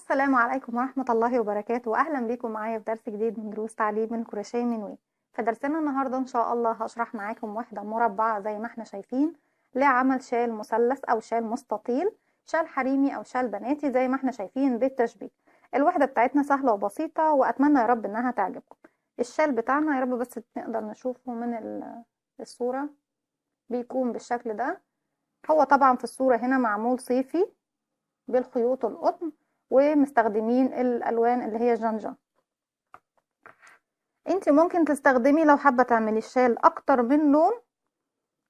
السلام عليكم ورحمة الله وبركاته، وأهلا بكم معايا في درس جديد من دروس تعليم الكروشيه من وين. في درسنا النهاردة إن شاء الله هشرح معاكم وحدة مربعة زي ما احنا شايفين لعمل شال مثلث أو شال مستطيل، شال حريمي أو شال بناتي زي ما احنا شايفين بالتشبيه. الوحدة بتاعتنا سهلة وبسيطة وأتمنى يا رب إنها تعجبكم. الشال بتاعنا يا رب بس نقدر نشوفه من الصورة بيكون بالشكل ده. هو طبعا في الصورة هنا معمول صيفي بالخيوط القطن ومستخدمين الالوان اللي هي جنجة. انت ممكن تستخدمي لو حابة تعملي الشال اكتر من لون،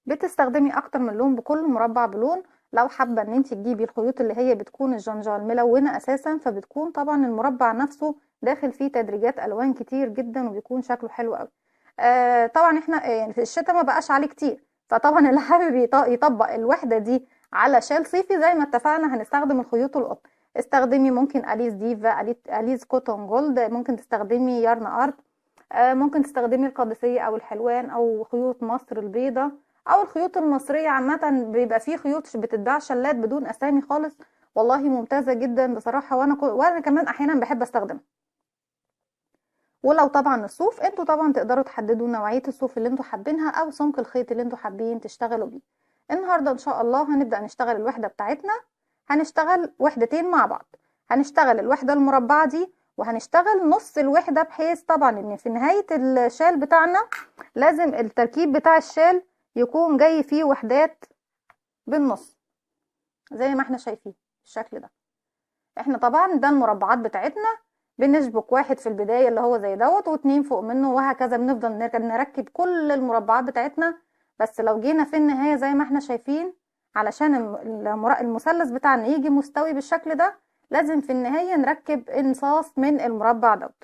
بتستخدمي اكتر من لون بكل مربع بلون. لو حابة ان انت تجيبي الخيوط اللي هي بتكون الجنجة الملونة اساسا، فبتكون طبعا المربع نفسه داخل فيه تدريجات الوان كتير جدا وبيكون شكله حلو قوي. طبعا احنا يعني في الشتاء ما بقاش عليه كتير، فطبعا اللي حابب يطبق الوحدة دي على شال صيفي زي ما اتفقنا هنستخدم الخيوط القطن. استخدمي ممكن اليز ديفا، اليز كوتون جولد، ممكن تستخدمي يارن ارت، ممكن تستخدمي القادسية او الحلوان او خيوط مصر البيضة او الخيوط المصرية. عامة بيبقى فيه خيوط بتتباع شلات بدون اسامي خالص، والله ممتازة جدا بصراحة، وانا كمان احيانا بحب استخدمها. ولو طبعا الصوف انتوا طبعا تقدروا تحددوا نوعية الصوف اللي انتوا حابينها او سمك الخيط اللي انتوا حابين تشتغلوا بيه. النهاردة ان شاء الله هنبدأ نشتغل الوحدة بتاعتنا. هنشتغل وحدتين مع بعض، هنشتغل الوحدة المربعة دي وهنشتغل نص الوحدة، بحيث طبعا ان في نهاية الشال بتاعنا لازم التركيب بتاع الشال يكون جاي فيه وحدات بالنص زي ما احنا شايفين بالشكل ده. احنا طبعا ده المربعات بتاعتنا، بنشبك واحد في البداية اللي هو زي دوت واتنين فوق منه وهكذا، بنفضل نركب كل المربعات بتاعتنا. بس لو جينا في النهاية زي ما احنا شايفين، علشان المثلث بتاعنا يجي مستوي بالشكل ده، لازم في النهاية نركب انصاص من المربع دوت.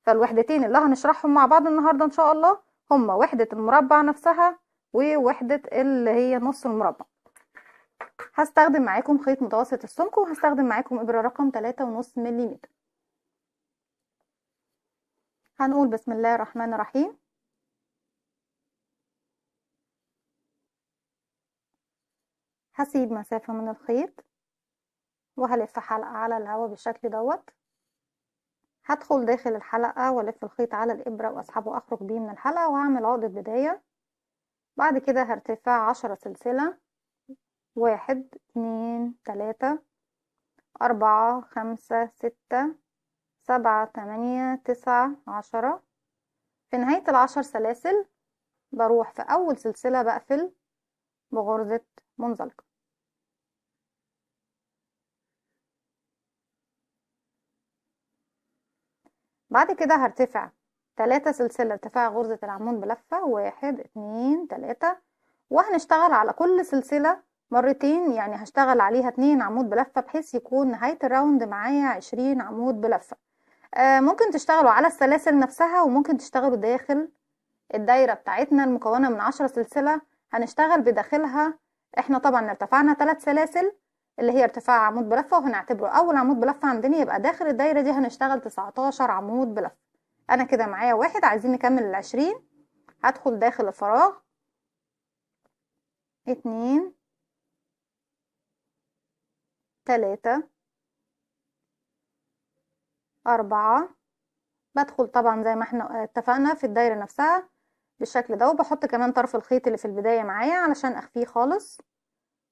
فالوحدتين اللي هنشرحهم مع بعض النهاردة ان شاء الله هما وحدة المربع نفسها ووحدة اللي هي نص المربع. هستخدم معاكم خيط متوسط السمك وهستخدم معاكم ابرة رقم 3.5 ملم. هنقول بسم الله الرحمن الرحيم. هسيب مسافة من الخيط وهلف حلقة على الهوا بالشكل دوت. هدخل داخل الحلقة والف الخيط على الابرة واسحبه اخرج بيه من الحلقة وهعمل عقدة بداية. بعد كده هرتفع 10 سلسلة، 1 2 3 4 5 6 7 8 9 10. في نهاية ال10 سلاسل بروح في اول سلسلة بقفل بغرزة منزلقة. بعد كده هرتفع 3 سلسلة ارتفاع غرزة العمود بلفة، 1 2 3، وهنشتغل على كل سلسلة مرتين، يعني هشتغل عليها 2 عمود بلفة بحيث يكون نهاية الراوند معايا 20 عمود بلفة. ممكن تشتغلوا على السلاسل نفسها وممكن تشتغلوا داخل الدايرة بتاعتنا المكونة من 10 سلسلة، هنشتغل بداخلها. احنا طبعا ارتفعنا 3 سلاسل اللي هي ارتفاع عمود بلفة، وهنعتبره اول عمود بلفة عندنا، يبقى داخل الدايرة دي هنشتغل 19 عمود بلفة. انا كده معايا 1، عايزين نكمل 20. هدخل داخل الفراغ 2 3 4. بدخل طبعا زي ما احنا اتفقنا في الدايرة نفسها بالشكل ده، وبحط كمان طرف الخيط اللي في البداية معايا علشان اخفيه خالص،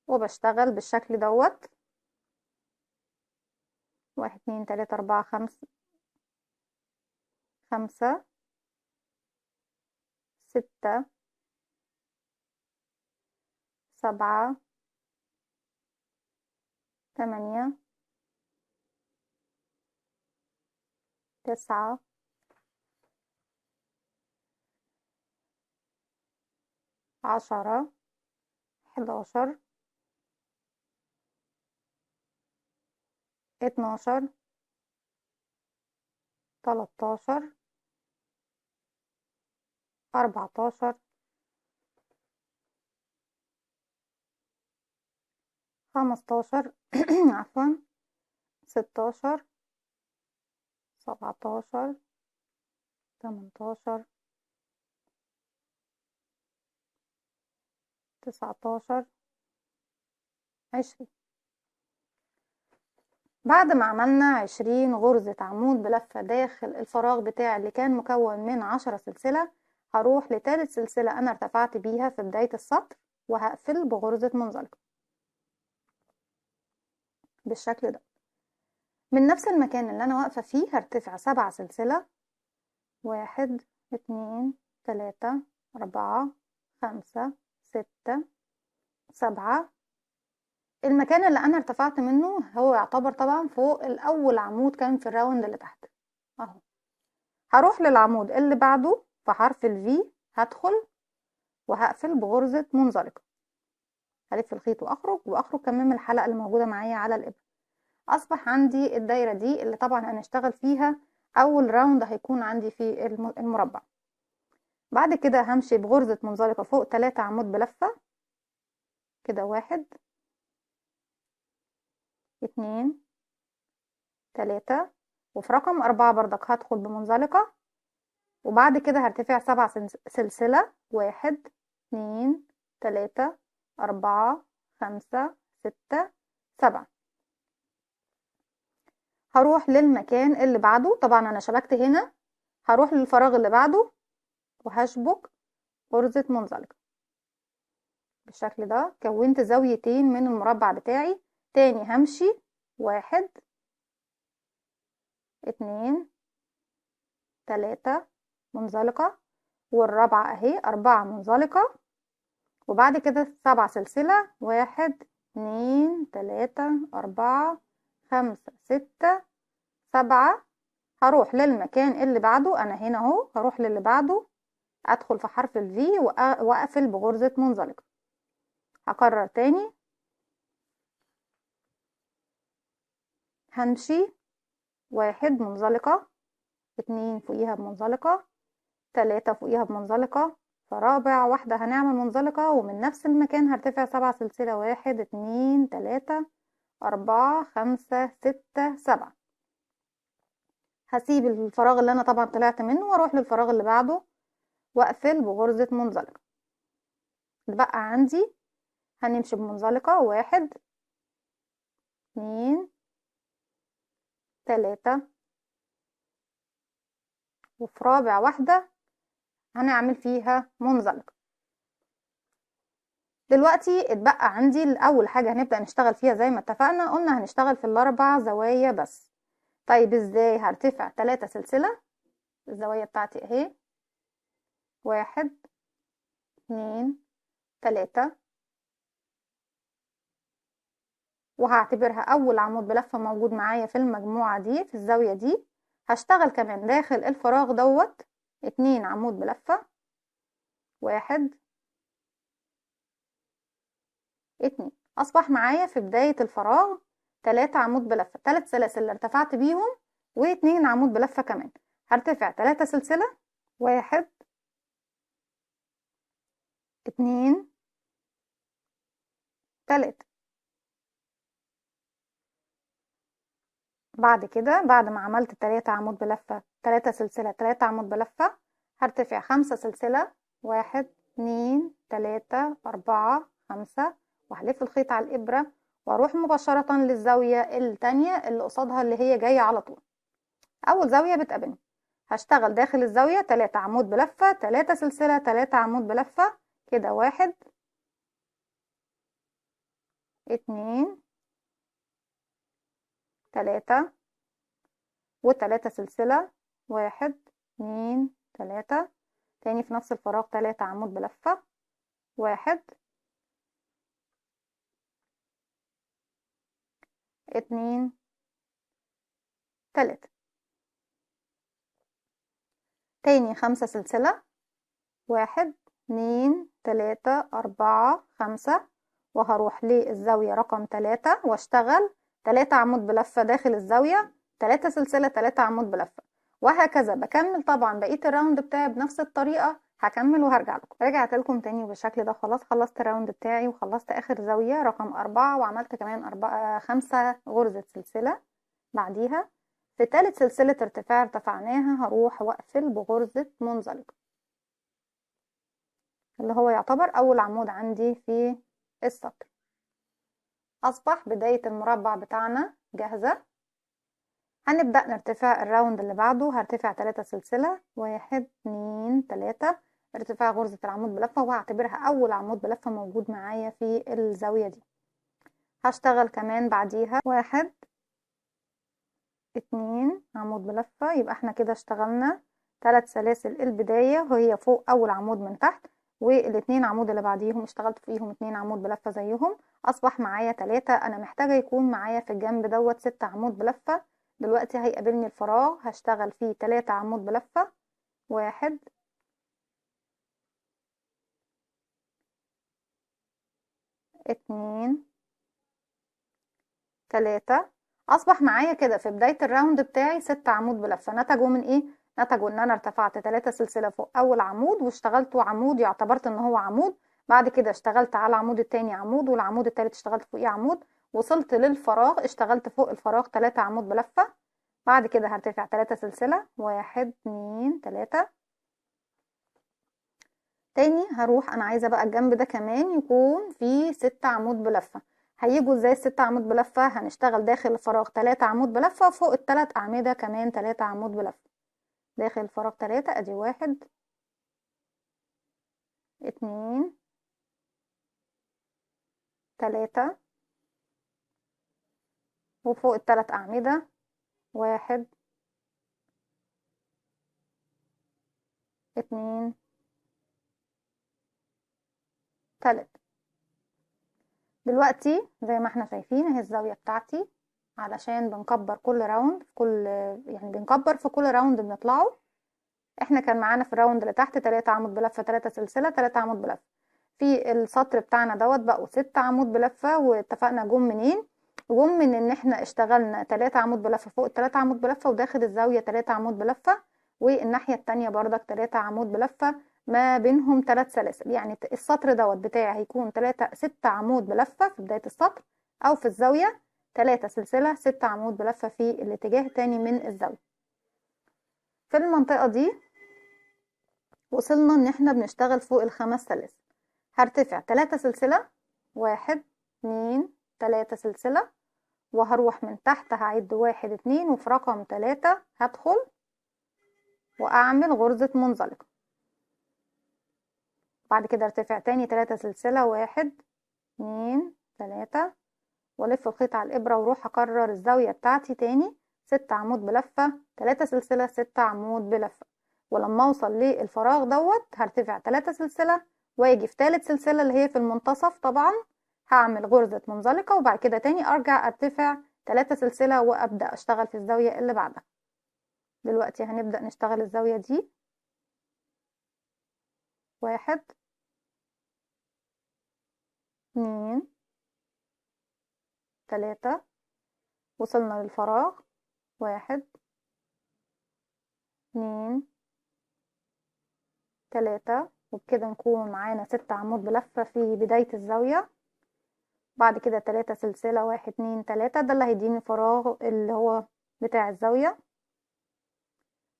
وبشتغل بالشكل دوت. 1 2 3 4 5 5 6 7 8 9 10 11 12 13 14 15 عفوا 16 17 18 19 20. بعد ما عملنا 20 غرزة عمود بلفة داخل الفراغ بتاعي اللي كان مكون من 10 سلسلة، هروح لتالت سلسلة أنا ارتفعت بيها في بداية السطر وهقفل بغرزة منزلقة بالشكل ده. من نفس المكان اللي أنا واقفة فيه هرتفع 7 سلسلة، 1 2 3 4 5 6 7. المكان اللي أنا ارتفعت منه هو يعتبر طبعا فوق الأول عمود كان في الراوند اللي تحت اهو. هروح للعمود اللي بعده في حرف ال V، هدخل وهقفل بغرزة منزلقة، هلف الخيط واخرج كمان من الحلقة اللي موجودة معايا على الإبرة. أصبح عندي الدايرة دي اللي طبعا هنشتغل فيها أول راوند هيكون عندي في المربع. بعد كده همشي بغرزة منزلقة فوق 3 عمود بلفة كده، 1 2 3، وفي رقم 4 بردك هدخل بمنزلقة، وبعد كده هرتفع 7 سلسلة، 1 2 3 4 5 6 7. هروح للمكان اللي بعده، طبعا انا شبكت هنا، هروح للفراغ اللي بعده وهشبك غرزة منزلقة بالشكل ده. كونت زاويتين من المربع بتاعي. تاني همشي 1 2 3 منزلقة، والرابعة اهي 4 منزلقة، وبعد كده 7 سلسلة، 1 2 3 4 5 6 7. هروح للمكان اللي بعده، انا هنا اهو، هروح للي بعده ادخل في حرف ال V واقفل بغرزة منزلقة. هكرر تاني، همشي 1 منزلقة، 2 فوقيها بمنزلقة، 3 فوقيها بمنزلقة، فرابع واحدة هنعمل منزلقة، ومن نفس المكان هرتفع 7 سلسلة، 1 2 3 4 5 6 7. هسيب الفراغ اللي انا طبعا طلعت منه واروح للفراغ اللي بعده واقفل بغرزة منزلقة. اللي بقى عندي هنمشي بمنزلقة، 1 2 3، وفي رابع واحدة هنعمل فيها منزلقة. دلوقتي اتبقى عندي اول حاجة هنبدأ نشتغل فيها زي ما اتفقنا، قلنا هنشتغل في ال4 زوايا بس. طيب ازاي؟ هرتفع 3 سلسلة، الزوايا بتاعتي اهي، 1 2 3، وهعتبرها اول عمود بلفة موجود معايا في المجموعة دي في الزاوية دي. هشتغل كمان داخل الفراغ دوت 2 عمود بلفة، 1 2. اصبح معايا في بداية الفراغ 3 عمود بلفة، 3 سلاسل اللي ارتفعت بيهم و2 عمود بلفة كمان. هرتفع 3 سلسلة، 1 2 3. بعد كده بعد ما عملت 3 عمود بلفة، 3 سلسلة، 3 عمود بلفة، هرتفع 5 سلسلة، 1 2 3 4 5، وهلف الخيط على الإبرة واروح مباشرة للزاوية التانية اللي قصادها اللي هي جاية على طول، أول زاوية بتقابلني. هشتغل داخل الزاوية 3 عمود بلفة، 3 سلسلة، 3 عمود بلفة كده، 1 2 3، و3 سلسلة، 1 2 3. تاني في نفس الفراغ 3 عمود بلفة، 1 2 3. تاني 5 سلسلة، 1 2 3 4 5، وهروح للزاوية رقم 3 واشتغل 3 عمود بلفة داخل الزاوية، 3 سلسلة، 3 عمود بلفة، وهكذا بكمل طبعا بقية الراوند بتاعي بنفس الطريقة. هكمل وهرجع لكم. رجعت لكم تاني بالشكل ده. خلاص خلصت الراوند بتاعي وخلصت اخر زاوية رقم 4، وعملت كمان 5 غرزة سلسلة. بعديها في تالت سلسلة ارتفاع ارتفعناها هروح واقفل بغرزة منزلقة اللي هو يعتبر اول عمود عندي في السطر. اصبح بداية المربع بتاعنا جاهزة. هنبدأ نرتفع الراوند اللي بعده. هرتفع 3 سلسلة، 1 2 3، ارتفاع غرزة العمود بلفة، وهعتبرها أول عمود بلفة موجود معايا في الزاوية دي. هشتغل كمان بعديها 1 2 عمود بلفة، يبقى احنا كده اشتغلنا 3 سلاسل البداية وهي فوق أول عمود من تحت، والاتنين عمود اللي بعديهم اشتغلت فيهم 2 عمود بلفة زيهم، أصبح معايا 3. أنا محتاجة يكون معايا في الجنب دوت 6 عمود بلفة. دلوقتي هيقابلني الفراغ هشتغل فيه 3 عمود بلفة، 1 2 3. اصبح معايا كده في بداية الراوند بتاعي 6 عمود بلفة. نتجوا من ايه؟ نتجوا ان انا ارتفعت 3 سلسلة فوق اول عمود، واشتغلت عمود اعتبرت ان هو عمود، بعد كده اشتغلت على العمود التاني عمود، والعمود التالت اشتغلت فوقيه عمود، وصلت للفراغ اشتغلت فوق الفراغ 3 عمود بلفة. بعد كده هرتفع 3 سلسلة، 1 2 3. تاني هروح انا عايزة بقى الجنب ده كمان يكون فيه 6 عمود بلفة. هيجوا ازاي ال6 عمود بلفة؟ هنشتغل داخل الفراغ 3 عمود بلفة، فوق ال3 أعمدة كمان 3 عمود بلفة. داخل الفراغ 3، ادي 1 2 3، وفوق ال3 أعمدة 1 2 3. دلوقتي زي ما احنا شايفين اهي الزاوية بتاعتي، علشان بنكبر كل راوند يعني بنكبر في كل راوند بنطلعه. احنا كان معانا في الراوند اللي تحت 3 عمود بلفة، 3 سلسلة، 3 عمود بلفة. في السطر بتاعنا دوت بقوا 6 عمود بلفة، واتفقنا جم منين؟ جم من ان احنا اشتغلنا 3 عمود بلفة فوق 3 عمود بلفة، وداخل الزاوية 3 عمود بلفة، والناحية التانية بردك 3 عمود بلفة ما بينهم 3 سلاسل. يعني السطر دوت بتاعي هيكون 6 عمود بلفة في بداية السطر، او في الزاوية 3 سلسلة 6 عمود بلفة في الاتجاه التاني من الزاوية. في المنطقة دي وصلنا ان احنا بنشتغل فوق ال5 سلاسل. هرتفع 3 سلسلة، 1 2 3 سلسلة، وهروح من تحت هعد 1 2، وفي رقم 3 هدخل واعمل غرزة منزلقة. بعد كده ارتفع تاني 3 سلسلة، 1 2 3، والف الخيط على الابرة واروح اكرر الزاوية بتاعتي تاني 6 عمود بلفة، 3 سلسلة 6 عمود بلفة. ولما اوصل للفراغ دوت هرتفع 3 سلسلة، واجي في تالت سلسلة اللي هي في المنتصف طبعا هعمل غرزة منزلقة، وبعد كده تاني ارجع ارتفع 3 سلسلة وابدأ اشتغل في الزاوية اللي بعدها. دلوقتي هنبدأ نشتغل الزاوية دي، 1 2 3، وصلنا للفراغ 1 2 3، وبكده نكون معانا 6 عمود بلفة في بداية الزاوية. بعد كده 3 سلسلة، 1 2 3، ده اللي هيديني فراغ اللي هو بتاع الزاوية.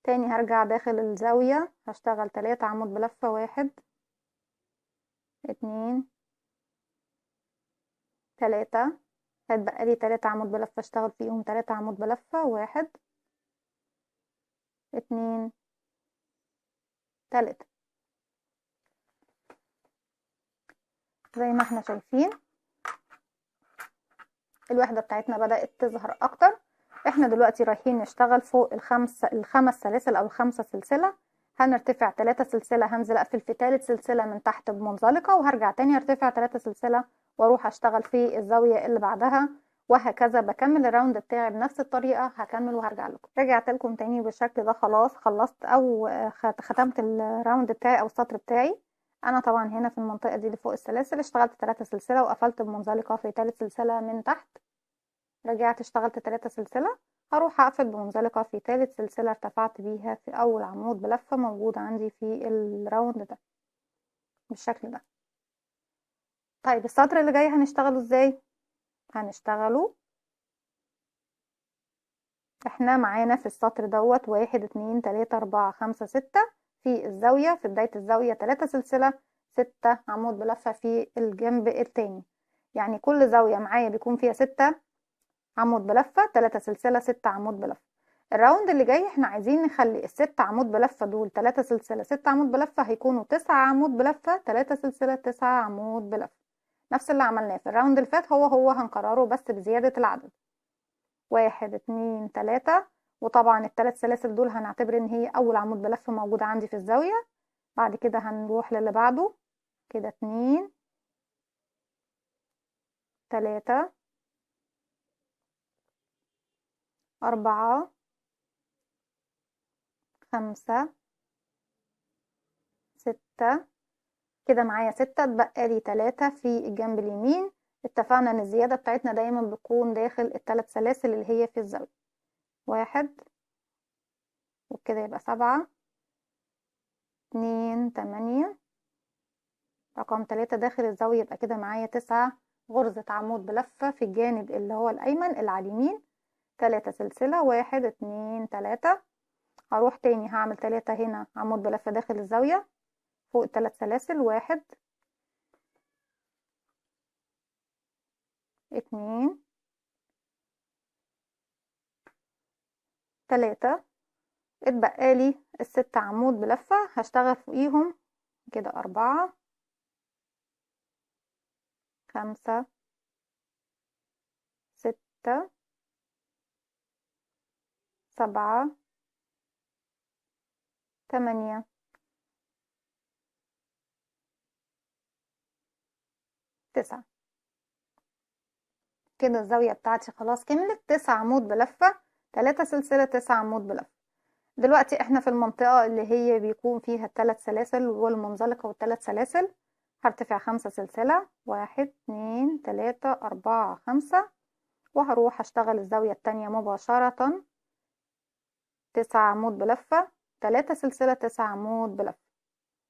تاني هرجع داخل الزاوية هشتغل 3 عمود بلفة، 1 2 3، هتبقى لي 3 عمود بلفة اشتغل فيهم 3 عمود بلفة، 1 2 3. زي ما احنا شايفين الوحدة بتاعتنا بدأت تظهر اكتر. احنا دلوقتي رايحين نشتغل فوق الخمس سلاسل او ال5 سلسلة. هنرتفع 3 سلسلة، هنزل اقفل في تالت سلسلة من تحت بمنزلقة، وهرجع تاني ارتفع 3 سلسلة واروح اشتغل في الزاوية اللي بعدها، وهكذا بكمل الراوند بتاعي بنفس الطريقة. هكمل وهرجع لكم. رجعت لكم تاني بالشكل ده. خلاص خلصت او ختمت الراوند بتاعي او السطر بتاعي. انا طبعا هنا في المنطقة دي اللي فوق السلاسل اشتغلت 3 سلسلة وقفلت بمنزلقة في تالت سلسلة من تحت، رجعت اشتغلت 3 سلسلة، هروح اقفل بمنزلقة في تالت سلسلة ارتفعت بيها في اول عمود بلفة موجود عندي في الراوند ده بالشكل ده. طيب السطر اللي جاي هنشتغله ازاي؟ هنشتغله احنا معانا في السطر دوت 1 2 3 4 5 6 في الزاوية، في بداية الزاوية 3 سلسلة 6 عمود بلفة في الجنب التاني. يعني كل زاوية معايا بيكون فيها 6 عمود بلفة، 3 سلسلة 6 عمود بلفة. الراوند اللي جاي احنا عايزين نخلي الست عمود بلفة دول 3 سلسلة، 6 عمود بلفة هيكونوا 9 عمود بلفة، 3 سلسلة 9 عمود بلفة. نفس اللي عملناه في الراوند اللي فات هو هنكرره بس بزيادة العدد. 1 2 3. وطبعا الثلاث سلاسل دول هنعتبر ان هي اول عمود بلفة موجود عندي في الزاوية. بعد كده هنروح للي بعده كده 2 3 4 5 6. كده معايا 6، اتبقى لي 3 في الجنب اليمين. اتفقنا ان الزيادة بتاعتنا دايما بتكون داخل الثلاث سلاسل اللي هي في الزاوية. 1 وبكده يبقى 7 2 8. رقم 3 داخل الزاوية يبقى كده معايا 9 غرزة عمود بلفة في الجانب اللي هو الأيمن اللي على اليمين. 3 سلسلة 1 2 3. هروح تاني هعمل 3 هنا عمود بلفة داخل الزاوية فوق الثلاث سلاسل. 1 2 3. اتبقى لي الست عمود بلفة هشتغل فوقيهم كده 4 5 6 7 8 9. كده الزاوية بتاعتي خلاص كملت 9 عمود بلفة، 3 سلسلة 9 عمود بلفة. دلوقتي احنا في المنطقة اللي هي بيكون فيها الثلاث سلاسل والمنزلقة والثلاث سلاسل. هرتفع 5 سلسلة 1 2 3 4 5. وهروح اشتغل الزاوية التانية مباشرة 9 عمود بلفة، 3 سلسلة 9 عمود بلفة.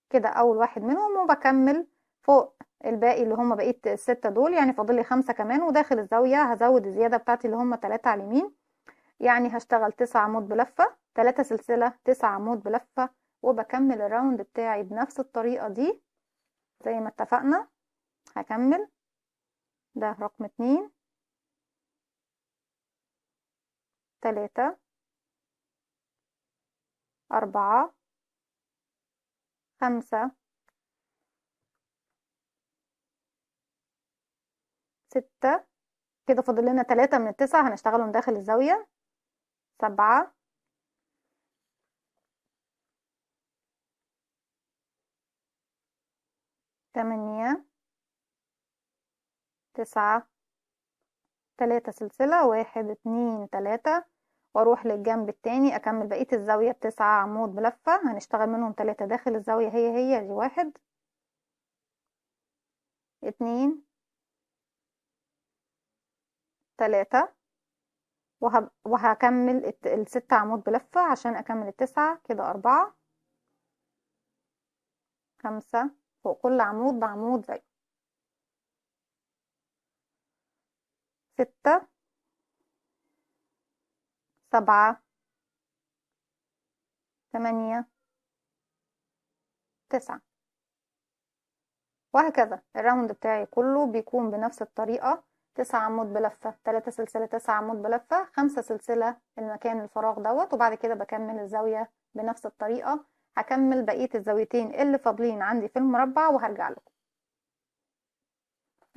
كده اول واحد منهم وبكمل فوق الباقي اللي هم بقية الستة دول، يعني فاضل لي 5 كمان. وداخل الزاوية هزود الزيادة بتاعتي اللي هم 3 على اليمين، يعني هشتغل 9 عمود بلفة 3 سلسلة 9 عمود بلفة. وبكمل الراوند بتاعي بنفس الطريقة دي زي ما اتفقنا. هكمل ده رقم 2 3 4 5 6. كده فاضل لنا 3 من ال9 هنشتغلهم داخل الزاوية. 7 8 9. 3 سلسلة 1 2 3. واروح للجنب التاني اكمل بقية الزاوية ب9 عمود بلفة. هنشتغل منهم 3 داخل الزاوية هي دي 1 2 3. وهكمل ال6 عمود بلفة عشان اكمل ال9. كده 4 5 فوق كل عمود بعمود زي 6 7 8 9. وهكذا الراوند بتاعي كله بيكون بنفس الطريقة. 9 عمود بلفة 3 سلسلة 9 عمود بلفة 5 سلسلة المكان الفراغ دوت. وبعد كده بكمل الزاوية بنفس الطريقة. هكمل بقية الزاويتين اللي فاضلين عندي في المربع وهرجع لكم.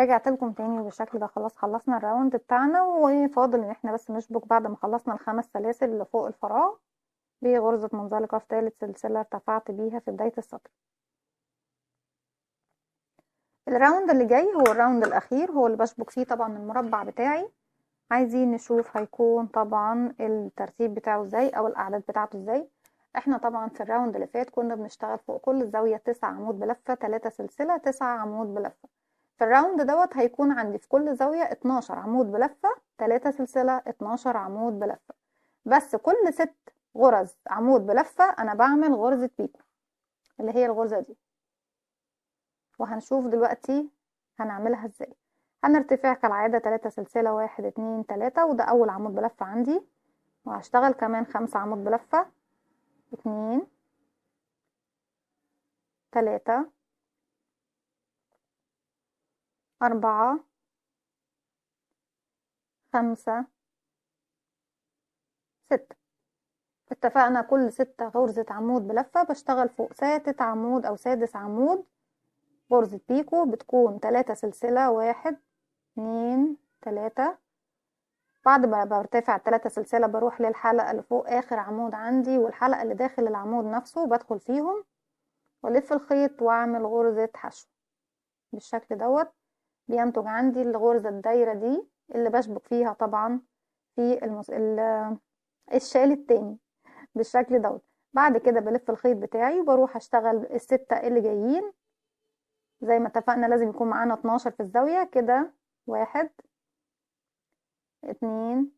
رجعت لكم تاني بالشكل ده. خلاص خلصنا الراوند بتاعنا وفاضل ان احنا بس نشبك بعد ما خلصنا ال5 سلاسل اللي فوق الفراغ بغرزة منزلقة في ثالث سلسلة ارتفعت بيها في بداية السطر. الراوند اللي جاي هو الراوند الاخير، هو اللي بشبك فيه طبعا المربع بتاعي. عايزين نشوف هيكون طبعا الترتيب بتاعه ازاي او الاعداد بتاعته ازاي. احنا طبعا في الراوند اللي فات كنا بنشتغل فوق كل زاوية 9 عمود بلفة 3 سلسلة 9 عمود بلفة. في الراوند دوت هيكون عندي في كل زاوية 12 عمود بلفة 3 سلسلة 12 عمود بلفة. بس كل 6 غرز عمود بلفة انا بعمل غرزة بيكو اللي هي الغرزة دي. وهنشوف دلوقتي هنعملها ازاي. هنرتفع كالعادة 3 سلسلة 1 2 3 وده اول عمود بلفة عندي. وهشتغل كمان 5 عمود بلفة 2 3 4 5 6. اتفقنا كل 6 غرزة عمود بلفة بشتغل فوق سادس عمود او سادس عمود غرزة بيكو، بتكون 3 سلسلة، 1 2 3. بعد ما برتفع 3 سلسلة بروح للحلقة اللي فوق اخر عمود عندي والحلقة اللي داخل العمود نفسه، بدخل فيهم والف الخيط واعمل غرزة حشو بالشكل دوت. بينتج عندي الغرزة الدايرة دي اللي بشبك فيها طبعا في الشال التاني بالشكل دوت. بعد كده بلف الخيط بتاعي وبروح اشتغل ال6 اللي جايين زي ما اتفقنا. لازم يكون معانا 12 في الزاوية كده، 1 2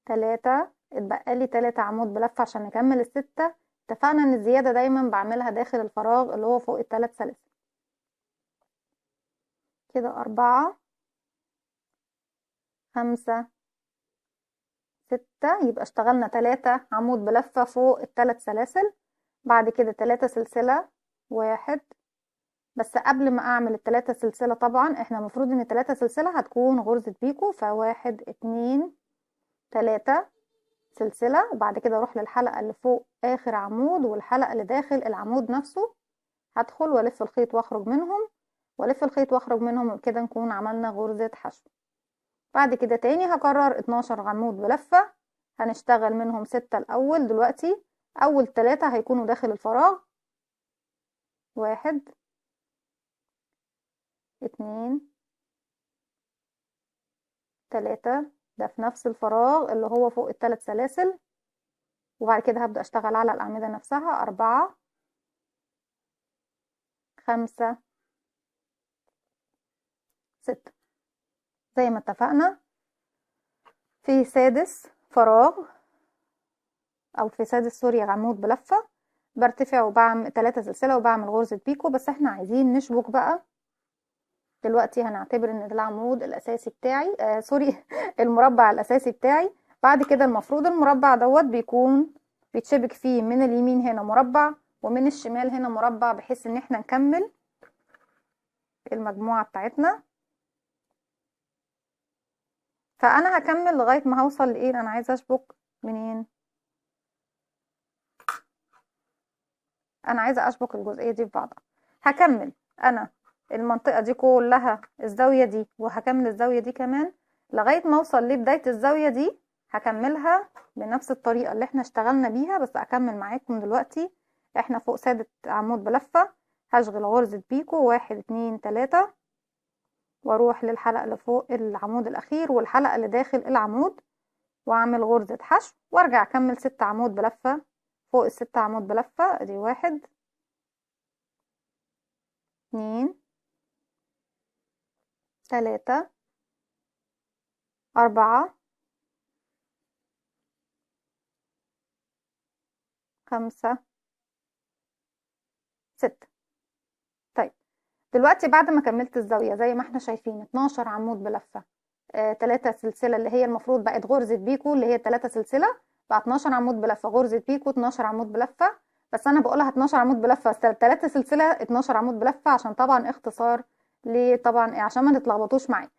3. اتبقى لي 3 عمود بلف عشان نكمل ال6. اتفقنا ان الزيادة دايما بعملها داخل الفراغ اللي هو فوق ال3 سلاسل. كده 4 5 6. يبقى اشتغلنا 3 عمود بلفة فوق ال3 سلاسل. بعد كده 3 سلسلة، 1. بس قبل ما اعمل ال3 سلسلة طبعا احنا المفروض ان 3 سلسلة هتكون غرزة بيكو، ف1 2 3 سلسلة. وبعد كده اروح للحلقة اللي فوق اخر عمود والحلقة اللي داخل العمود نفسه، هدخل والف الخيط واخرج منهم والف الخيط واخرج منهم، وبكده نكون عملنا غرزة حشو. بعد كده تاني هكرر 12 عمود بلفة، هنشتغل منهم 6 الاول. دلوقتي اول 3 هيكونوا داخل الفراغ، 1 2 3. ده في نفس الفراغ اللي هو فوق ال3 سلاسل. وبعد كده هبدأ اشتغل على الأعمدة نفسها، 4 5 6. زي ما اتفقنا في سادس فراغ او في سادس سوري عمود بلفة برتفع وبعمل 3 سلسلة وبعمل غرزة بيكو. بس احنا عايزين نشبك بقى دلوقتي. هنعتبر ان ده العمود الاساسي بتاعي، سوري المربع الاساسي بتاعي. بعد كده المفروض المربع دوت بيكون بيتشبك فيه من اليمين هنا مربع ومن الشمال هنا مربع، بحيث ان احنا نكمل المجموعة بتاعتنا. فانا هكمل لغاية ما هوصل لايه. انا عايزة اشبك منين؟ انا عايزة اشبك الجزئية دي في بعضها. هكمل انا المنطقة دي كلها الزاوية دي، وهكمل الزاوية دي كمان لغاية ما اوصل لبداية الزاوية دي. هكملها بنفس الطريقة اللي احنا اشتغلنا بيها، بس اكمل معاكم دلوقتي. احنا فوق سادة عمود بلفة هشغل غرزة بيكو، 1 2 3، واروح للحلقة اللي فوق العمود الاخير والحلقة اللي داخل العمود واعمل غرزة حشو وارجع اكمل 6 عمود بلفة فوق ال6 عمود بلفة. ادي 1 2 3 4 5 6. طيب دلوقتي بعد ما كملت الزاوية زي ما احنا شايفين 12 عمود بلفة، 3 سلسلة اللي هي المفروض بقت غرزة بيكو اللي هي 3 سلسلة، بقى 12 عمود بلفة غرزة بيكو 12 عمود بلفة. بس انا بقولها 12 عمود بلفة 3 سلسلة 12 عمود بلفة عشان طبعا اختصار. ليه طبعا؟ عشان ما تتلخبطوش معايا.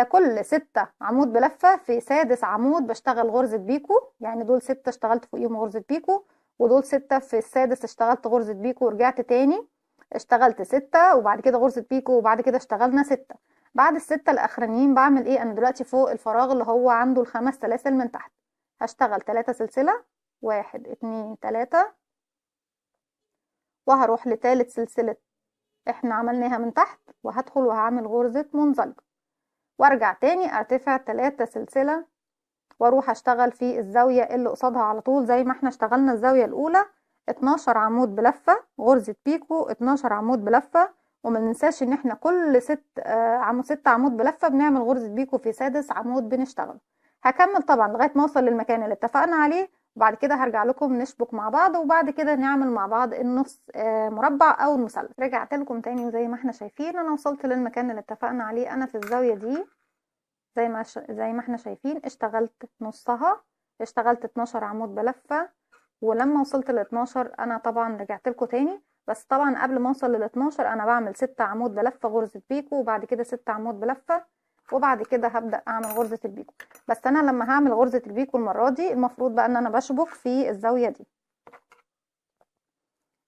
كل 6 عمود بلفة في سادس عمود بشتغل غرزة بيكو، يعني دول 6 اشتغلت فوقيهم غرزة بيكو، ودول 6 في السادس اشتغلت غرزة بيكو ورجعت تاني اشتغلت 6 وبعد كده غرزة بيكو وبعد كده اشتغلنا 6. بعد ال6 الاخرانيين بعمل ايه؟ انا دلوقتي فوق الفراغ اللي هو عنده ال5 سلاسل من تحت، هشتغل 3 سلسلة، 1 2 3، وهروح لتالت سلسلة احنا عملناها من تحت وهدخل وهعمل غرزة منزلقة وارجع تاني ارتفع 3 سلسلة واروح اشتغل في الزاوية اللي قصادها على طول زي ما احنا اشتغلنا الزاوية الاولى. 12 عمود بلفة غرزة بيكو، 12 عمود بلفة. وما ننساش ان احنا كل 6 عمود بلفة بنعمل غرزة بيكو في سادس عمود بنشتغل. هكمل طبعا لغاية ما اوصل للمكان اللي اتفقنا عليه، وبعد كده هرجع لكم نشبك مع بعض وبعد كده نعمل مع بعض النص مربع او المثلث. رجعت لكم تاني وزي ما احنا شايفين انا وصلت للمكان اللي اتفقنا عليه. انا في الزاوية دي زي ما احنا شايفين اشتغلت نصها، اشتغلت 12 عمود بلفة. ولما وصلت ل 12 انا طبعا رجعت لكم تاني، بس طبعا قبل ما اوصل لل 12 انا بعمل 6 عمود بلفة غرزة بيكو وبعد كده 6 عمود بلفة. وبعد كده هبدأ اعمل غرزة البيكو. بس انا لما هعمل غرزة البيكو المرة دي المفروض بقى ان انا بشبك في الزاوية دي.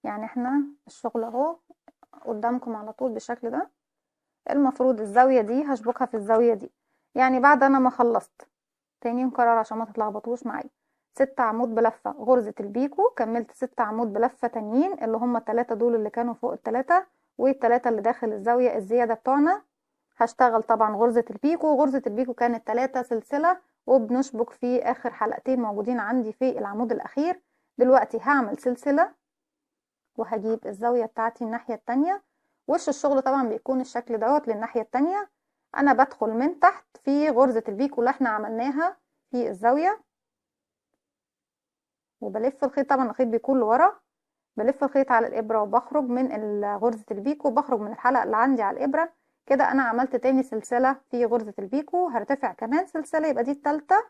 يعني احنا الشغل اهو قدامكم على طول بالشكل ده. المفروض الزاوية دي هشبكها في الزاوية دي. يعني بعد انا ما خلصت، تاني نكرر عشان ما تتلخبطوش معايا، 6 عمود بلفة غرزة البيكو، كملت 6 عمود بلفة تانيين اللي هم التلاتة دول اللي كانوا فوق التلاتة، والتلاتة اللي داخل الزاوية الزيادة بتوعنا. هشتغل طبعا غرزة البيكو. غرزة البيكو كانت 3 سلسلة، وبنشبك في اخر حلقتين موجودين عندي في العمود الاخير. دلوقتي هعمل سلسلة وهجيب الزاوية بتاعتي الناحية التانية. وش الشغل طبعا بيكون الشكل دوت للناحية التانية. انا بدخل من تحت في غرزة البيكو اللي احنا عملناها في الزاوية، وبلف الخيط، طبعا الخيط بيكون لورا. بلف الخيط على الابرة وبخرج من غرزة البيكو، وبخرج من الحلقة اللي عندي على الابرة. كده انا عملت تاني سلسلة في غرزة البيكو، هرتفع كمان سلسلة يبقى دي التالتة،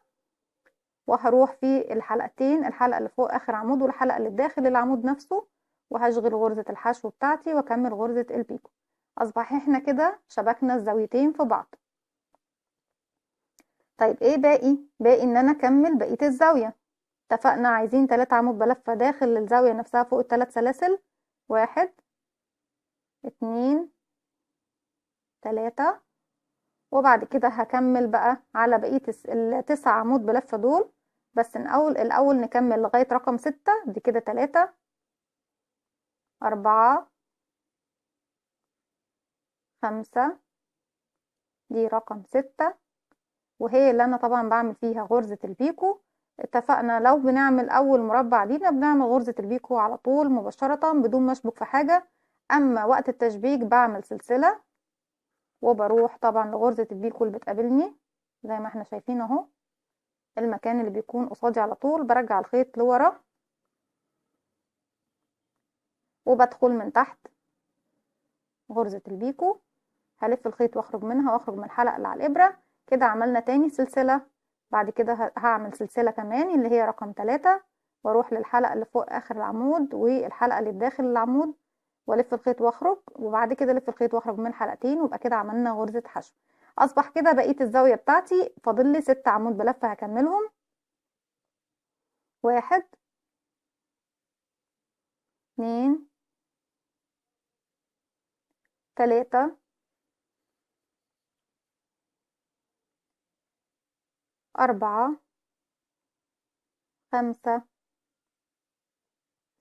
وهروح في الحلقتين، الحلقة اللي فوق اخر عمود والحلقة اللي داخل العمود نفسه، وهشغل غرزة الحشو بتاعتي واكمل غرزة البيكو. اصبح احنا كده شبكنا الزاويتين في بعض. طيب ايه باقي ان انا اكمل بقية الزاوية. اتفقنا عايزين 3 عمود بلفة داخل الزاوية نفسها فوق ال3 سلاسل، 1 2 3. وبعد كده هكمل بقى على بقية ال9 عمود بلفة دول. بس الأول نكمل لغاية رقم 6، دي كده 3 4 5، دي رقم 6، وهي اللي أنا طبعا بعمل فيها غرزة البيكو. اتفقنا لو بنعمل أول مربع لينا بنعمل غرزة البيكو على طول مباشرة بدون ما أشبك في حاجة. أما وقت التشبيك بعمل سلسلة، وبروح طبعا لغرزة البيكو اللي بتقابلني زي ما احنا شايفين اهو، المكان اللي بيكون قصادي على طول. برجع الخيط لورا وبدخل من تحت غرزة البيكو، هلف الخيط واخرج منها واخرج من الحلقة اللي على الابرة. كده عملنا تاني سلسلة. بعد كده هعمل سلسلة كمان اللي هي رقم 3، واروح للحلقة اللي فوق اخر العمود والحلقة اللي داخل العمود، والف الخيط واخرج، وبعد كده الف الخيط واخرج من حلقتين، ويبقى كده عملنا غرزة حشو. اصبح كده بقية الزاوية بتاعتي فاضل لي 6 عمود بلفة هكملهم، 1 2 3 4 5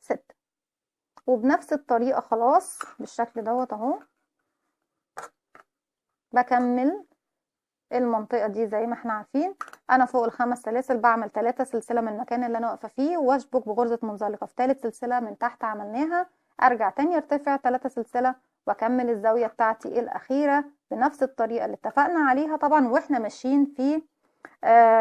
6. وبنفس الطريقة خلاص بالشكل دوت اهو بكمل المنطقة دي زي ما احنا عارفين. انا فوق ال5 سلاسل بعمل 3 سلسلة من المكان اللي انا واقفة فيه، واشبك بغرزة منزلقة في ثالث سلسلة من تحت عملناها، ارجع تاني ارتفع 3 سلسلة واكمل الزاوية بتاعتي الاخيرة بنفس الطريقة اللي اتفقنا عليها. طبعا واحنا ماشيين في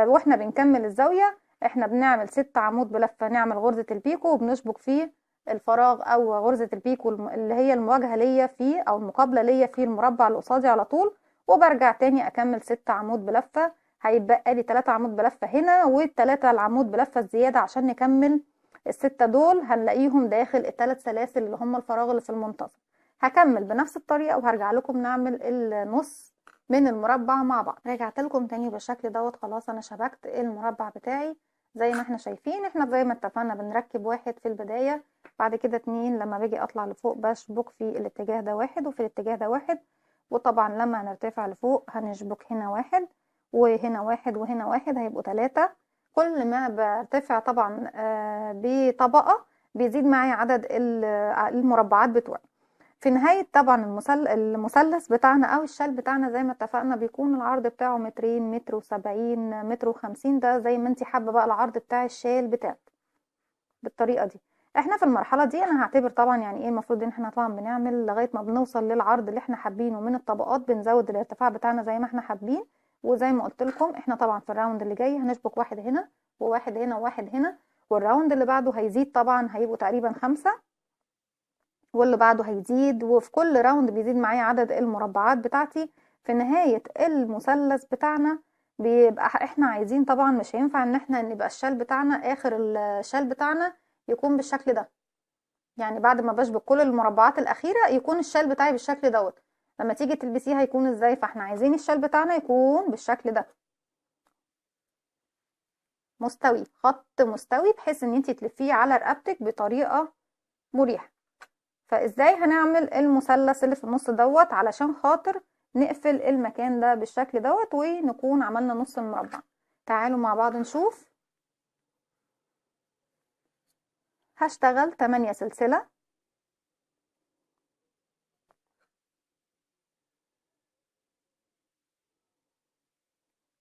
واحنا بنكمل الزاوية احنا بنعمل 6 عمود بلفة، نعمل غرزة البيكو وبنشبك فيه الفراغ او غرزة البيكو اللي هي المواجهة ليا فيه او المقابلة ليا في المربع اللي قصادي على طول، وبرجع تاني اكمل 6 عمود بلفة. هيتبقى لي 3 عمود بلفة هنا والتلاتة العمود بلفة الزيادة عشان نكمل ال6 دول هنلاقيهم داخل ال3 سلاسل اللي هم الفراغ اللي في المنتصف. هكمل بنفس الطريقة وهرجع لكم نعمل النص من المربع مع بعض. رجعت لكم تاني بالشكل دوت. خلاص انا شبكت المربع بتاعي زي ما احنا شايفين. احنا زي ما اتفقنا بنركب 1 في البداية، بعد كده 2 لما باجي اطلع لفوق بشبك في الاتجاه ده 1 وفي الاتجاه ده 1، وطبعا لما هنرتفع لفوق هنشبك هنا 1 وهنا 1 وهنا 1 هيبقوا 3. كل ما برتفع طبعا بطبقة بيزيد معايا عدد المربعات بتوعي. في نهاية طبعا المثلث بتاعنا او الشال بتاعنا زي ما اتفقنا بيكون العرض بتاعه 2 متر 1.70 متر 1.50، ده زي ما انت حابة بقى العرض بتاع الشال بتاعك بالطريقة دي. احنا في المرحلة دي انا هعتبر طبعا يعني ايه المفروض ان احنا طبعا بنعمل لغاية ما بنوصل للعرض اللي احنا حابينه من الطبقات، بنزود الارتفاع بتاعنا زي ما احنا حابين. وزي ما قلت لكم احنا طبعا في الراوند اللي جاي هنشبك 1 هنا وواحد هنا وواحد هنا، والراوند اللي بعده هيزيد طبعا هيبقوا تقريبا 5، واللي بعده هيزيد، وفي كل راوند بيزيد معايا عدد المربعات بتاعتي. في نهاية المثلث بتاعنا بيبقى احنا عايزين طبعا مش هينفع ان احنا نبقى الشال بتاعنا اخر الشال بتاعنا يكون بالشكل ده، يعني بعد ما بشبك كل المربعات الاخيرة يكون الشال بتاعي بالشكل دوت. لما تيجي تلبسيه هيكون ازاي؟ فاحنا عايزين الشال بتاعنا يكون بالشكل ده، مستوي، خط مستوي، بحيث ان انتي تلفيه على رقبتك بطريقة مريحة. فازاي هنعمل المثلث اللي في النص دوت علشان خاطر نقفل المكان ده بالشكل دوت ونكون عملنا نص المربع؟ تعالوا مع بعض نشوف. هشتغل 8 سلسلة،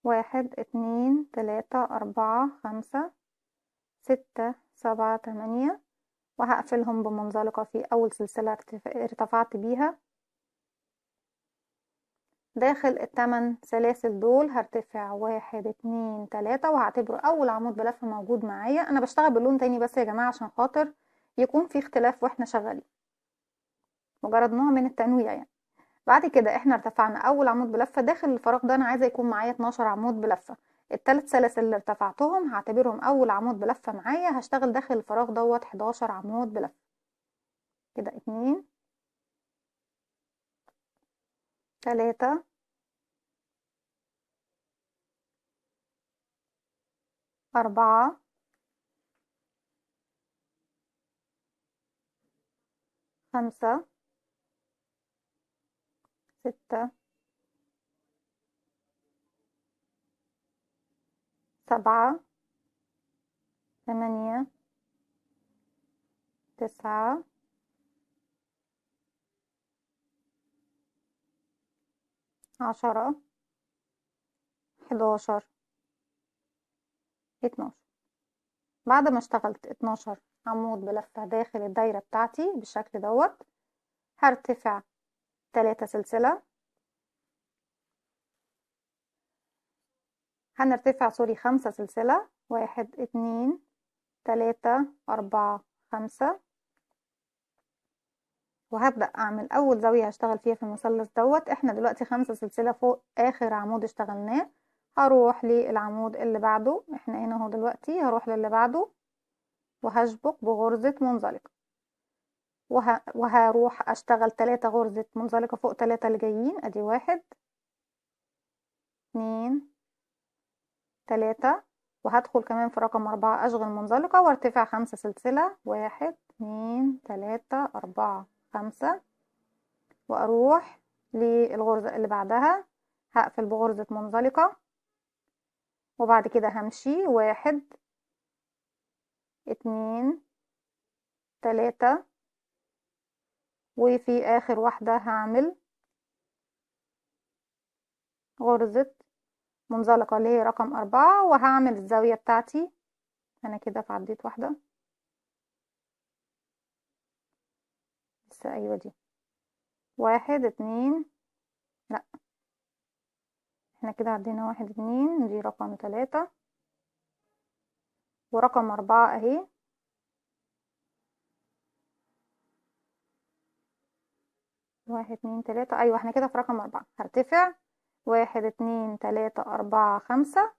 1 2 3 4 5 6 7 8، وهقفلهم بمنزلقة في أول سلسلة ارتفعت بيها. داخل الثمان سلاسل دول هرتفع 1 2 3، وهعتبره أول عمود بلف موجود معايا. أنا بشتغل بلون تاني بس يا جماعة عشان خاطر يكون في اختلاف واحنا شغالين، مجرد نوع من التنويع يعني. بعد كده احنا ارتفعنا أول عمود بلفة، داخل الفراغ ده أنا عايزة يكون معايا 12 عمود بلفة. الثلاث سلاسل اللي ارتفعتهم هعتبرهم أول عمود بلفة معايا، هشتغل داخل الفراغ دوت 11 عمود بلفة. كده 2 3 4 5 6 7 8 9 10 11 12. بعد ما اشتغلت 12 عمود بلفة داخل الدايرة بتاعتي بالشكل دوت، هرتفع 3 سلسلة، هنرتفع سوري 5 سلسلة، 1 2 3 4 5، وهبدأ أعمل أول زاوية هشتغل فيها في المثلث دوت. احنا دلوقتي 5 سلسلة فوق آخر عمود اشتغلناه، هروح للعمود اللي بعده. احنا هنا اهو دلوقتي هروح للي بعده وهشبك بغرزة منزلقة، وهروح اشتغل 3 غرزة منزلقة فوق 3 اللي جايين. ادي 1 2 3، وهدخل كمان في رقم 4 اشغل منزلقة وارتفع 5 سلسلة، 1 2 3 4 5، واروح للغرزة اللي بعدها هقفل بغرزة منزلقة، وبعد كده همشي 1 2 3، وفي اخر واحدة هعمل غرزة منزلقة اللي هي رقم 4، وهعمل الزاوية بتاعتي. انا كده عديت واحدة لسه، ايوه دي 1 2، لا احنا كده عدينا 1 2، دي رقم 3 ورقم 4 اهي. 1 2 3، ايوه احنا كده في رقم 4. هرتفع 1 2 3 4 5،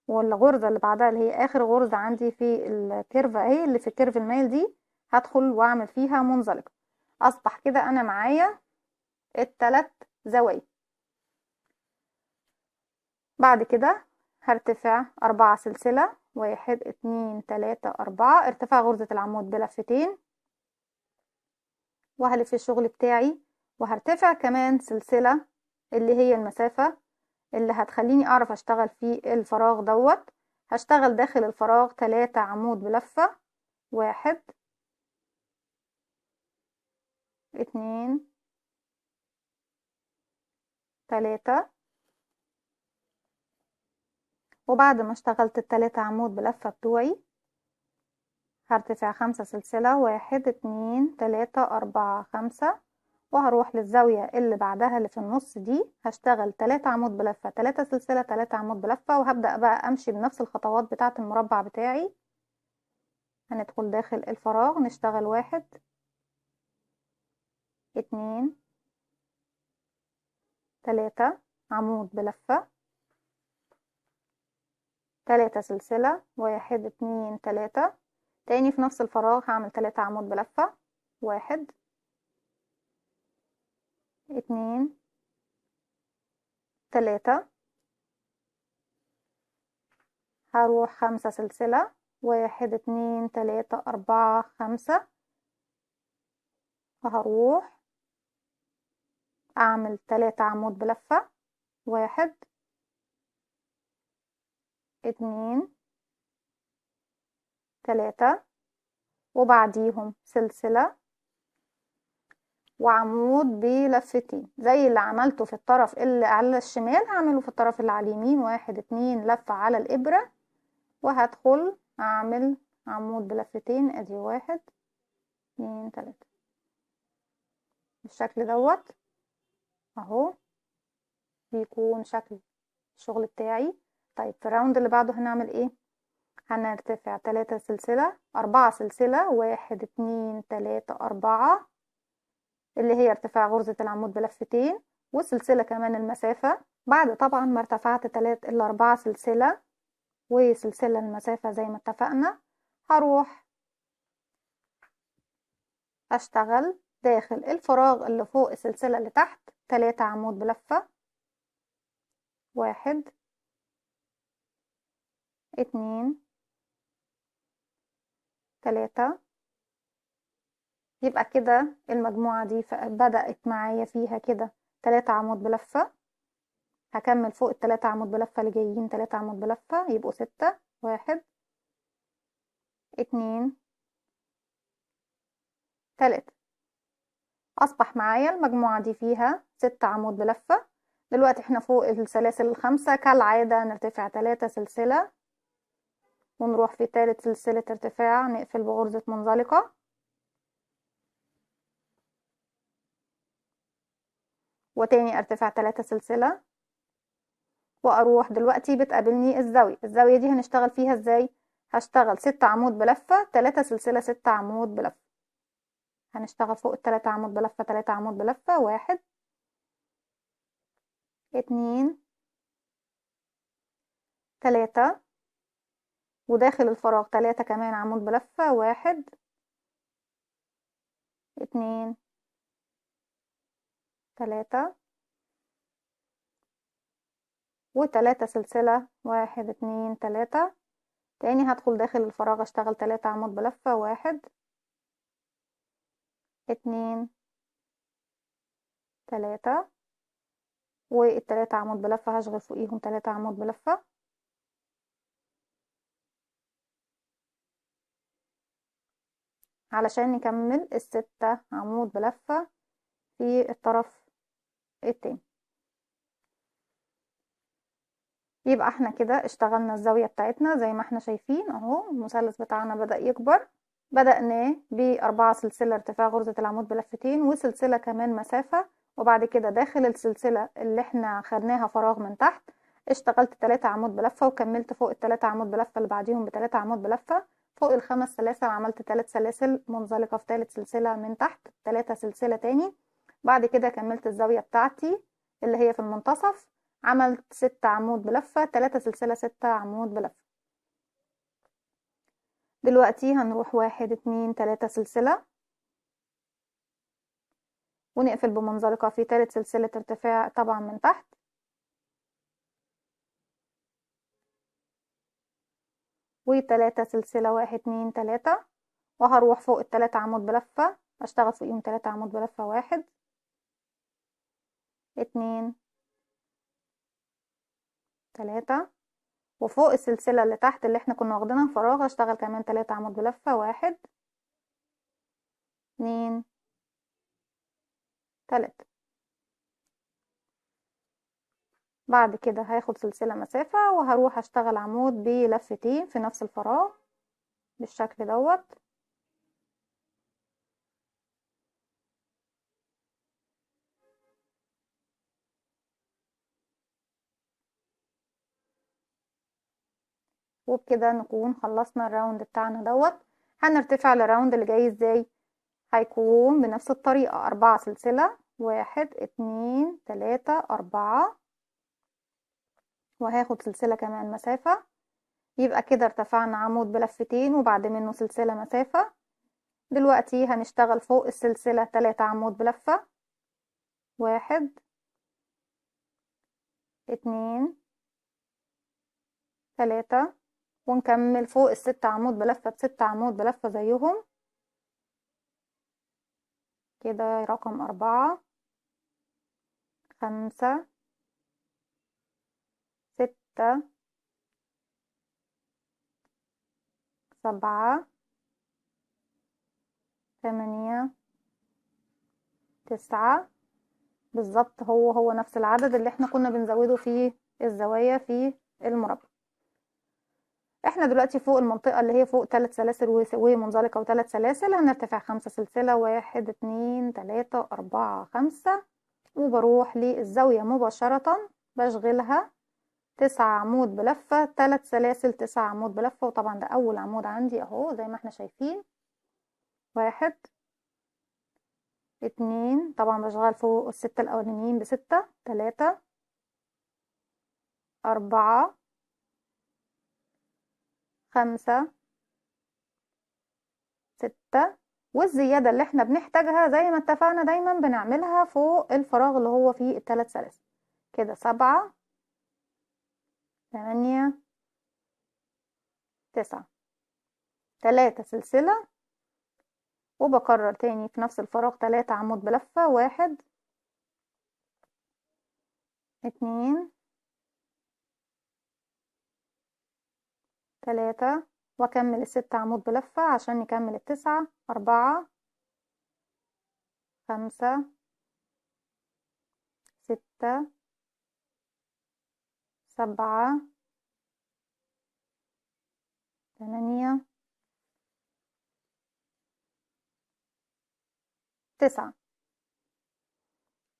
والغرزة اللي بعدها اللي هي اخر غرزة عندي في الكيرف اهي، اللي في الكيرف المايل دي، هدخل واعمل فيها منزلقة. اصبح كده انا معايا الثلاث زوايا. بعد كده هرتفع 4 سلسلة، 1 2 3 4، ارتفاع غرزة العمود بلفتين، وهلف الشغل بتاعي، وهرتفع كمان سلسلة اللي هي المسافة اللي هتخليني اعرف اشتغل في الفراغ دوت. هشتغل داخل الفراغ 3 عمود بلفة، 1 2 3، وبعد ما اشتغلت ال3 عمود بلفة بتوعي هرتفع 5 سلسلة، 1 2 3 4 5، وهروح للزاوية اللي بعدها اللي في النص دي، هشتغل 3 عمود بلفة، 3 سلسلة، 3 عمود بلفة، وهبدأ بقى امشي بنفس الخطوات بتاعة المربع بتاعي. هندخل داخل الفراغ نشتغل 1 2 3 عمود بلفة، 3 سلسلة، 1 2 3، تاني في نفس الفراغ هعمل 3 عمود بلفة، 1 2 3 هروح 5 سلسلة 1 2 3 4 5 وهروح اعمل 3 عمود بلفة 1 2 3 وبعديهم سلسلة وعمود بلفتين زي اللي عملته في الطرف اللي على الشمال هعمله في الطرف اللي على اليمين 1 2 لفة على الإبرة وهدخل اعمل عمود بلفتين ادي 1 2 3 بالشكل دوت اهو بيكون شكل الشغل بتاعي. طيب في الراوند اللي بعده هنعمل ايه؟ هنرتفع 3 سلسلة 4 سلسلة 1 2 3 4 اللي هي ارتفاع غرزة العمود بلفتين وسلسلة كمان المسافة. بعد طبعا ما ارتفعت 3 إلا 4 سلسلة وسلسلة المسافة زي ما اتفقنا هروح اشتغل داخل الفراغ اللي فوق السلسلة اللي تحت 3 عمود بلفة 1 2 3 يبقى كده المجموعة دي بدأت معايا فيها كده 3 عمود بلفة. هكمل فوق ال3 عمود بلفة اللي جايين 3 عمود بلفة يبقوا 6 1 2 3 أصبح معايا المجموعة دي فيها 6 عمود بلفة. دلوقتي احنا فوق السلاسل ال5 كالعادة نرتفع 3 سلسلة ونروح في تالت سلسلة ارتفاع نقفل بغرزة منزلقة وتاني ارتفع 3 سلسلة واروح دلوقتي بتقابلني الزاوية دي هنشتغل فيها ازاي؟ هشتغل 6 عمود بلفة 3 سلسلة 6 عمود بلفة. هنشتغل فوق ال3 عمود بلفة 3 عمود بلفة 1 2 3 وداخل الفراغ 3 كمان عمود بلفة 1 2 3 و3 سلسلة 1 2 3 تاني هدخل داخل الفراغ اشتغل 3 عمود بلفة 1 2 3 والتلاتة عمود بلفة هشغل فوقيهم 3 عمود بلفة علشان نكمل ال6 عمود بلفة في الطرف التاني. يبقى احنا كده اشتغلنا الزاوية بتاعتنا زي ما احنا شايفين اهو المثلث بتاعنا بدأ يكبر. بدأناه ب4 سلسلة ارتفاع غرزة العمود بلفتين وسلسلة كمان مسافة وبعد كده داخل السلسلة اللي احنا خدناها فراغ من تحت اشتغلت 3 عمود بلفة وكملت فوق ال3 عمود بلفة اللي بعديهم ب3 عمود بلفة فوق ال5 سلاسل عملت 3 سلاسل منزلقة في ثالث سلسلة من تحت 3 سلسلة تاني. بعد كده كملت الزاوية بتاعتي اللي هي في المنتصف عملت 6 عمود بلفة 3 سلسلة 6 عمود بلفة. دلوقتي هنروح 1 2 3 سلسلة ونقفل بمنزلقة في ثالث سلسلة ارتفاع طبعا من تحت و3 سلسلة 1 2 3 وهروح فوق ال3 عمود بلفة اشتغل فوقيهم 3 عمود بلفة 1 2 3 وفوق السلسلة اللي تحت اللي احنا كنا واخدينها فراغ اشتغل كمان 3 عمود بلفة 1 2 3 بعد كده هاخد سلسلة مسافة وهروح اشتغل عمود بلفتين في نفس الفراغ بالشكل دوت وبكده نكون خلصنا الراوند بتاعنا دوت. هنرتفع للراوند اللي جاي ازاي؟ هيكون بنفس الطريقة 4 سلسلة 1 2 3 4 وهاخد سلسلة كمان مسافة يبقى كده ارتفعنا عمود بلفتين وبعد منه سلسلة مسافة. دلوقتي هنشتغل فوق السلسلة 3 عمود بلفة 1 2 3 ونكمل فوق ال6 عمود بلفة ب6 عمود بلفة زيهم كده. رقم 4 5 6 7 8 9 بالظبط. هو نفس العدد اللي احنا كنا بنزوده في الزوايا في المربع. احنا دلوقتي فوق المنطقة اللي هي فوق 3 سلاسل ومنزلقة و3 سلاسل هنرتفع 5 سلسلة 1 2 3 4 5 وبروح للزاوية مباشرة بشغلها 9 عمود بلفة 3 سلاسل 9 عمود بلفة. وطبعا ده اول عمود عندي اهو زي ما احنا شايفين. 1 2 طبعا بشغل فوق ال6 الاولانيين ب6 3 4 5 6 والزيادة اللي احنا بنحتاجها زي ما اتفقنا دايما بنعملها فوق الفراغ اللي هو فيه ال3 سلاسل كده. 7 8 9 3 سلسلة وبكرر تاني في نفس الفراغ 3 عمود بلفة 1 2 3 واكمل ال6 عمود بلفة عشان نكمل ال9 4 5 6 7 8 9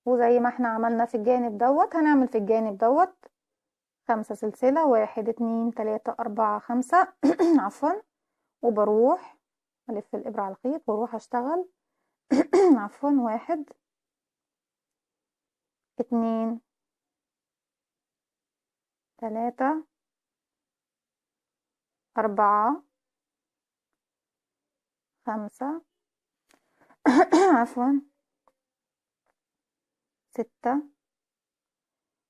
وزي ما احنا عملنا في الجانب دوت هنعمل في الجانب دوت 5 سلسلة 1 2 3 4 5 عفوا. وبروح ألف الإبرة على الخيط واروح أشتغل عفوا 1 2 3 4 5 عفوا 6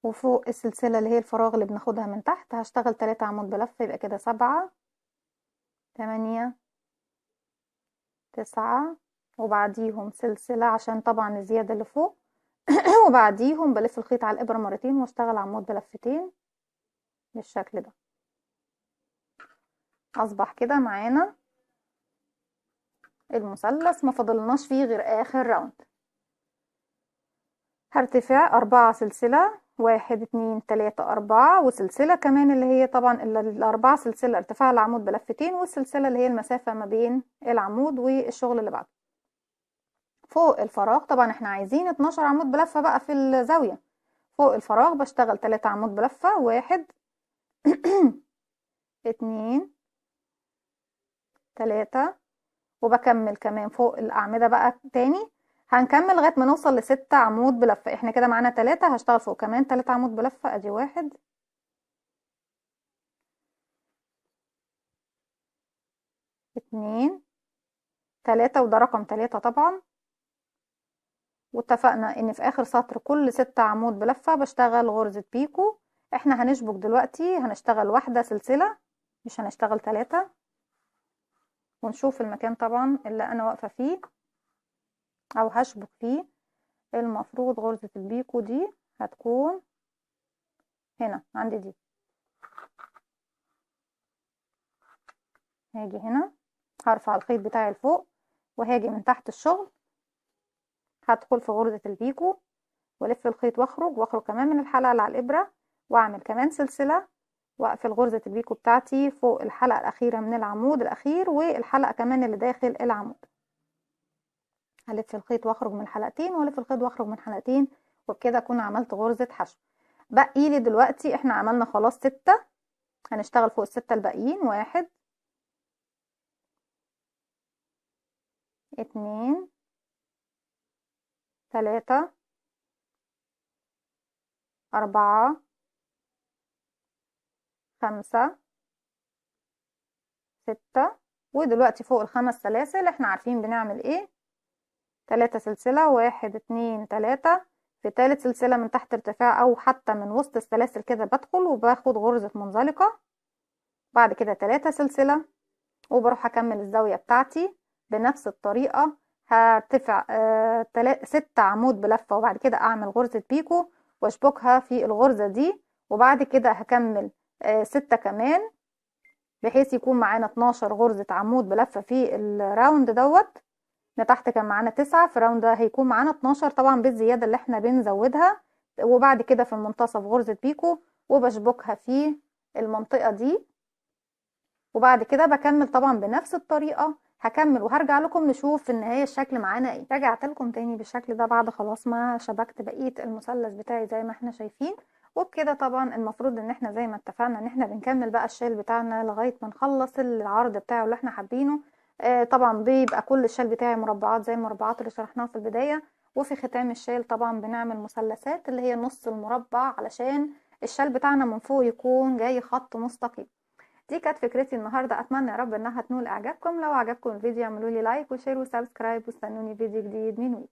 وفوق السلسلة اللي هي الفراغ اللي بناخدها من تحت هشتغل 3 عمود بلفة يبقى كده 7 8 9 وبعديهم سلسلة عشان طبعا الزيادة اللي فوق وبعديهم بلف الخيط على الإبرة مرتين واشتغل عمود بلفتين بالشكل ده. أصبح كده معانا المثلث ما فضلناش فيه غير آخر راوند. هرتفع 4 سلسلة 1 2 3 4 وسلسلة كمان اللي هي طبعا ال4 سلسلة ارتفاع العمود بلفتين والسلسلة اللي هي المسافة ما بين العمود والشغل اللي بعده. فوق الفراغ طبعا احنا عايزين 12 عمود بلفة بقى في الزاوية. فوق الفراغ بشتغل 3 عمود بلفة 1 2 3 وبكمل كمان فوق الأعمدة بقى تاني. هنكمل لغاية ما نوصل ل6 عمود بلفة. احنا كده معانا 3 هشتغل فوق كمان 3 عمود بلفة ادي 1 2 3 وده رقم 3 طبعا. واتفقنا ان في اخر سطر كل 6 عمود بلفة بشتغل غرزة بيكو. احنا هنشبك دلوقتي هنشتغل واحدة سلسلة مش هنشتغل 3 ونشوف المكان طبعا اللي انا واقفة فيه او هشبك فيه. المفروض غرزة البيكو دي هتكون هنا عندي دي. هاجي هنا هرفع الخيط بتاعي لفوق وهاجي من تحت الشغل هدخل في غرزة البيكو والف الخيط واخرج كمان من الحلقة اللي على الابرة واعمل كمان سلسلة واقفل غرزة البيكو بتاعتي فوق الحلقة الاخيرة من العمود الاخير والحلقة كمان اللي داخل العمود. هلف الخيط واخرج من حلقتين والف الخيط واخرج من حلقتين وبكده اكون عملت غرزة حشو. بقي لي دلوقتي احنا عملنا خلاص 6 هنشتغل فوق ال6 الباقيين 1 2 3 4 5 6 ودلوقتي فوق ال5 سلاسل احنا عارفين بنعمل ايه. 3 سلسلة 1 2 3 في تالت سلسلة من تحت ارتفاع او حتى من وسط السلاسل كده بدخل وباخد غرزة منزلقة. بعد كده 3 سلسلة وبروح اكمل الزاوية بتاعتي بنفس الطريقة. هرتفع 6 عمود بلفة وبعد كده اعمل غرزة بيكو واشبكها في الغرزة دي، وبعد كده هكمل 6 كمان بحيث يكون معانا 12 غرزة عمود بلفة في الراوند دوت. تحت كان معانا 9، في الراوند ده هيكون معانا 12 طبعا بالزيادة اللي احنا بنزودها. وبعد كده في المنتصف غرزة بيكو وبشبكها في المنطقة دي، وبعد كده بكمل طبعا بنفس الطريقة. هكمل وهرجع لكم نشوف في النهاية الشكل معانا ايه. رجعت لكم تاني بالشكل ده بعد خلاص ما شبكت بقية المثلث بتاعي زي ما احنا شايفين. وبكده طبعا المفروض ان احنا زي ما اتفقنا ان احنا بنكمل بقى الشال بتاعنا لغاية ما نخلص العرض بتاعه اللي احنا حابينه. طبعا بيبقى كل الشال بتاعي مربعات زي المربعات اللي شرحناها في البداية. وفي ختام الشال طبعا بنعمل مثلثات اللي هي نص المربع علشان الشال بتاعنا من فوق يكون جاي خط مستقيم. دي كانت فكرتي النهارده، اتمنى يا رب انها تنول اعجابكم. لو عجبكم الفيديو اعملوا لي لايك وشير وسبسكرايب واستنوني فيديو جديد من وي.